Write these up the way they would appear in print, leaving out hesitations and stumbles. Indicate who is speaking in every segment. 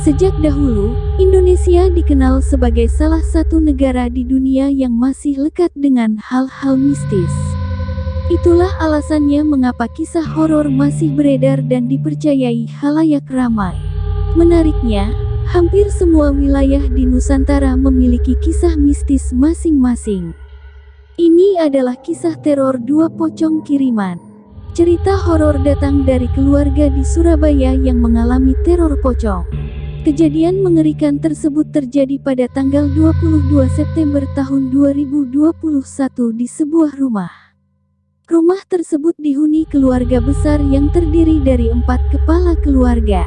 Speaker 1: Sejak dahulu, Indonesia dikenal sebagai salah satu negara di dunia yang masih lekat dengan hal-hal mistis. Itulah alasannya mengapa kisah horor masih beredar dan dipercayai khalayak ramai. Menariknya, hampir semua wilayah di Nusantara memiliki kisah mistis masing-masing. Ini adalah kisah teror dua pocong kiriman. Cerita horor datang dari keluarga di Surabaya yang mengalami teror pocong. Kejadian mengerikan tersebut terjadi pada tanggal 22 September tahun 2021 di sebuah rumah. Rumah tersebut dihuni keluarga besar yang terdiri dari 4 kepala keluarga.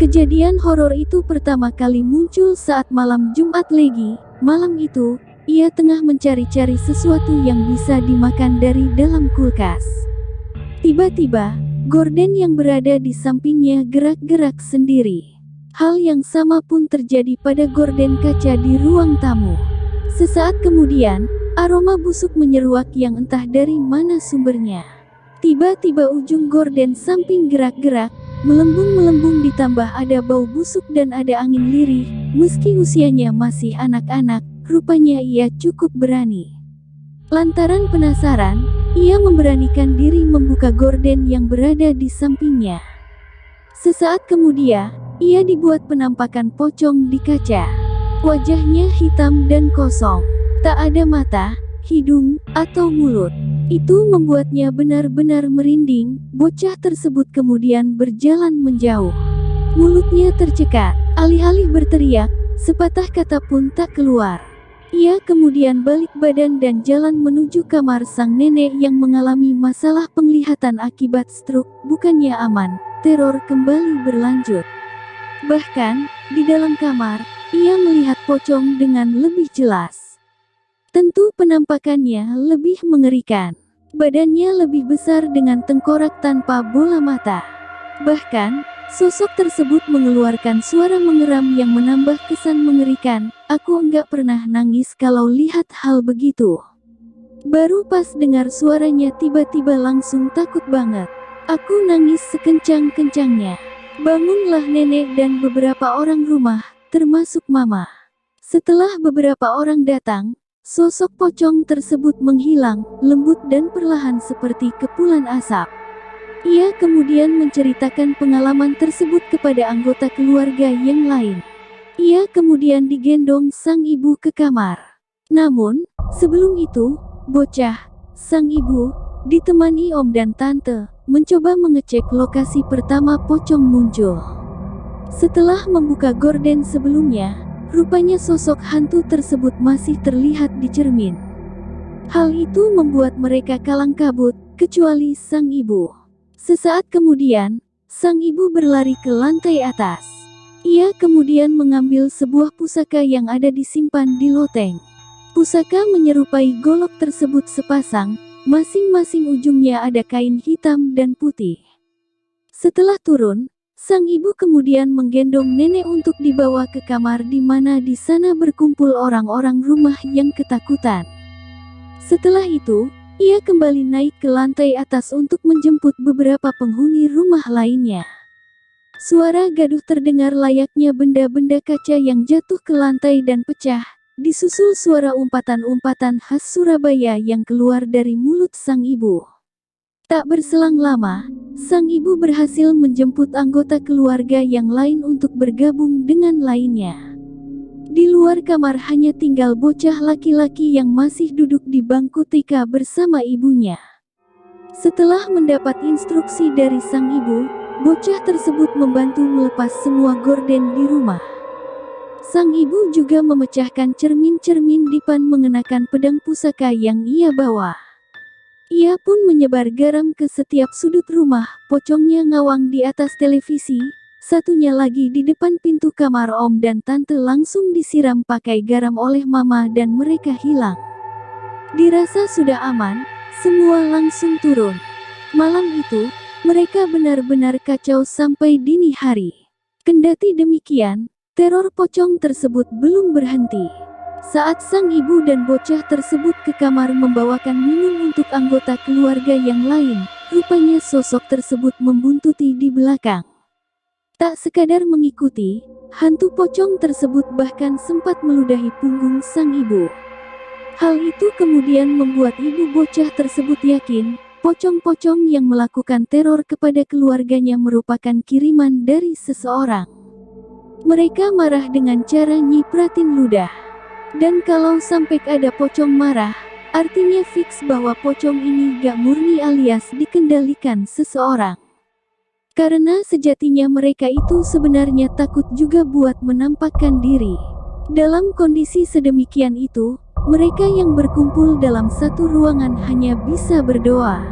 Speaker 1: Kejadian horor itu pertama kali muncul saat malam Jumat Legi. Malam itu, ia tengah mencari-cari sesuatu yang bisa dimakan dari dalam kulkas. Tiba-tiba, gorden yang berada di sampingnya gerak-gerak sendiri. Hal yang sama pun terjadi pada gorden kaca di ruang tamu. Sesaat kemudian, aroma busuk menyeruak yang entah dari mana sumbernya. Tiba-tiba ujung gorden samping gerak-gerak, melembung-melembung ditambah ada bau busuk dan ada angin lirih. Meski usianya masih anak-anak, rupanya ia cukup berani. Lantaran penasaran, ia memberanikan diri membuka gorden yang berada di sampingnya. Sesaat kemudian, ia dibuat penampakan pocong di kaca. Wajahnya hitam dan kosong. Tak ada mata, hidung, atau mulut. Itu membuatnya benar-benar merinding. Bocah tersebut kemudian berjalan menjauh. Mulutnya tercekat. Alih-alih berteriak, sepatah kata pun tak keluar. Ia kemudian balik badan dan jalan menuju kamar sang nenek yang mengalami masalah penglihatan akibat stroke. Bukannya aman, teror kembali berlanjut. Bahkan, di dalam kamar, ia melihat pocong dengan lebih jelas. Tentu penampakannya lebih mengerikan. Badannya lebih besar dengan tengkorak tanpa bola mata. Bahkan, sosok tersebut mengeluarkan suara mengeram yang menambah kesan mengerikan. Aku enggak pernah nangis kalau lihat hal begitu. Baru pas dengar suaranya tiba-tiba langsung takut banget. Aku nangis sekencang-kencangnya. Bangunlah nenek dan beberapa orang rumah, termasuk mama. Setelah beberapa orang datang, sosok pocong tersebut menghilang, lembut dan perlahan seperti kepulan asap. Ia kemudian menceritakan pengalaman tersebut kepada anggota keluarga yang lain. Ia kemudian digendong sang ibu ke kamar. Namun, sebelum itu, bocah, sang ibu, ditemani om dan tante, mencoba mengecek lokasi pertama pocong muncul. Setelah membuka gorden sebelumnya, rupanya sosok hantu tersebut masih terlihat di cermin. Hal itu membuat mereka kalang kabut, kecuali sang ibu. Sesaat kemudian, sang ibu berlari ke lantai atas. Ia kemudian mengambil sebuah pusaka yang ada disimpan di loteng. Pusaka menyerupai golok tersebut sepasang. Masing-masing ujungnya ada kain hitam dan putih. Setelah turun, sang ibu kemudian menggendong nenek untuk dibawa ke kamar di mana di sana berkumpul orang-orang rumah yang ketakutan. Setelah itu, ia kembali naik ke lantai atas untuk menjemput beberapa penghuni rumah lainnya. Suara gaduh terdengar layaknya benda-benda kaca yang jatuh ke lantai dan pecah. Disusul suara umpatan-umpatan khas Surabaya yang keluar dari mulut sang ibu. Tak berselang lama, sang ibu berhasil menjemput anggota keluarga yang lain untuk bergabung dengan lainnya. Di luar kamar hanya tinggal bocah laki-laki yang masih duduk di bangku TK bersama ibunya. Setelah mendapat instruksi dari sang ibu, bocah tersebut membantu melepas semua gorden di rumah. Sang ibu juga memecahkan cermin-cermin dipan mengenakan pedang pusaka yang ia bawa. Ia pun menyebar garam ke setiap sudut rumah, pocongnya ngawang di atas televisi, satunya lagi di depan pintu kamar om dan tante langsung disiram pakai garam oleh mama dan mereka hilang. Dirasa sudah aman, semua langsung turun. Malam itu, mereka benar-benar kacau sampai dini hari. Kendati demikian, teror pocong tersebut belum berhenti. Saat sang ibu dan bocah tersebut ke kamar membawakan minum untuk anggota keluarga yang lain, rupanya sosok tersebut membuntuti di belakang. Tak sekadar mengikuti, hantu pocong tersebut bahkan sempat meludahi punggung sang ibu. Hal itu kemudian membuat ibu bocah tersebut yakin, pocong-pocong yang melakukan teror kepada keluarganya merupakan kiriman dari seseorang. Mereka marah dengan cara nyipratin ludah. Dan kalau sampai ada pocong marah, artinya fix bahwa pocong ini gak murni alias dikendalikan seseorang. Karena sejatinya mereka itu sebenarnya takut juga buat menampakkan diri. Dalam kondisi sedemikian itu, mereka yang berkumpul dalam satu ruangan hanya bisa berdoa.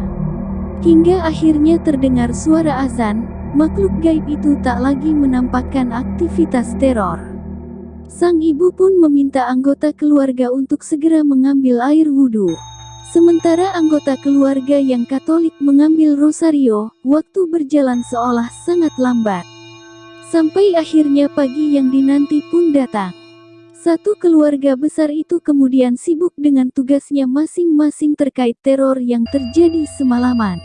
Speaker 1: Hingga akhirnya terdengar suara azan, makhluk gaib itu tak lagi menampakkan aktivitas teror. Sang ibu pun meminta anggota keluarga untuk segera mengambil air wudhu. Sementara anggota keluarga yang Katolik mengambil rosario, waktu berjalan seolah sangat lambat. Sampai akhirnya pagi yang dinanti pun datang. Satu keluarga besar itu kemudian sibuk dengan tugasnya masing-masing terkait teror yang terjadi semalaman.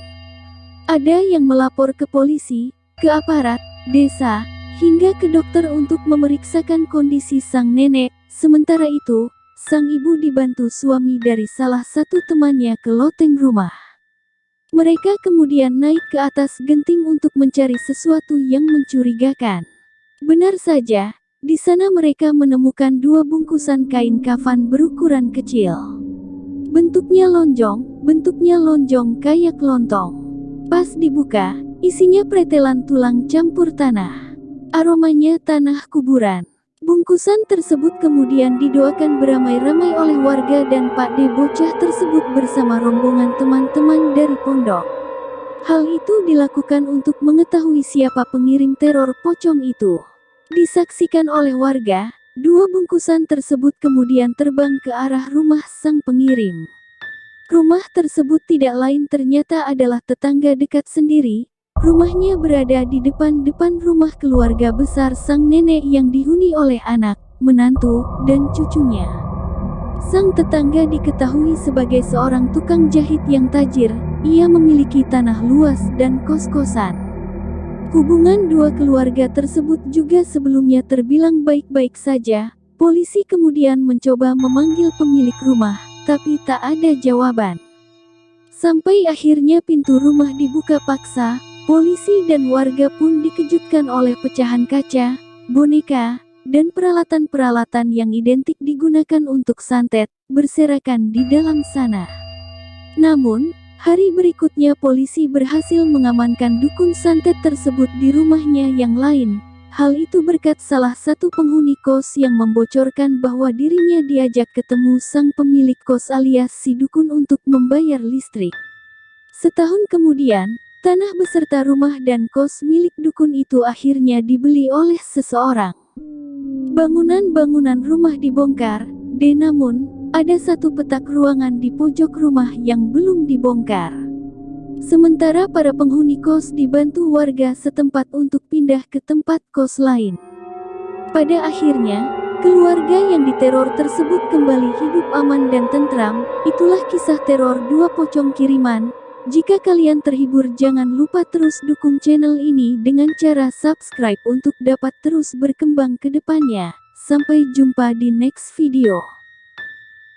Speaker 1: Ada yang melapor ke polisi, ke aparat desa, hingga ke dokter untuk memeriksakan kondisi sang nenek. Sementara itu, sang ibu dibantu suami dari salah satu temannya ke loteng rumah. Mereka kemudian naik ke atas genting untuk mencari sesuatu yang mencurigakan. Benar saja, di sana mereka menemukan 2 bungkusan kain kafan berukuran kecil. Bentuknya lonjong kayak lontong. Pas dibuka, isinya pretelan tulang campur tanah. Aromanya tanah kuburan. Bungkusan tersebut kemudian didoakan beramai-ramai oleh warga dan Pak D bocah tersebut bersama rombongan teman-teman dari pondok. Hal itu dilakukan untuk mengetahui siapa pengirim teror pocong itu. Disaksikan oleh warga, 2 bungkusan tersebut kemudian terbang ke arah rumah sang pengirim. Rumah tersebut tidak lain ternyata adalah tetangga dekat sendiri. Rumahnya berada di depan rumah keluarga besar sang nenek yang dihuni oleh anak, menantu, dan cucunya. Sang tetangga diketahui sebagai seorang tukang jahit yang tajir. Ia memiliki tanah luas dan kos-kosan. Hubungan 2 keluarga tersebut juga sebelumnya terbilang baik-baik saja. Polisi kemudian mencoba memanggil pemilik rumah, tapi tak ada jawaban. Sampai akhirnya pintu rumah dibuka paksa. Polisi dan warga pun dikejutkan oleh pecahan kaca, boneka, dan peralatan-peralatan yang identik digunakan untuk santet, berserakan di dalam sana. Namun, hari berikutnya polisi berhasil mengamankan dukun santet tersebut di rumahnya yang lain. Hal itu berkat salah satu penghuni kos yang membocorkan bahwa dirinya diajak ketemu sang pemilik kos alias si dukun untuk membayar listrik. Setahun kemudian, tanah beserta rumah dan kos milik dukun itu akhirnya dibeli oleh seseorang. Bangunan-bangunan rumah dibongkar, namun, ada satu petak ruangan di pojok rumah yang belum dibongkar. Sementara para penghuni kos dibantu warga setempat untuk pindah ke tempat kos lain. Pada akhirnya, keluarga yang diteror tersebut kembali hidup aman dan tentram. Itulah kisah teror 2 pocong kiriman. Jika kalian terhibur jangan lupa terus dukung channel ini dengan cara subscribe untuk dapat terus berkembang ke depannya. Sampai jumpa di next video.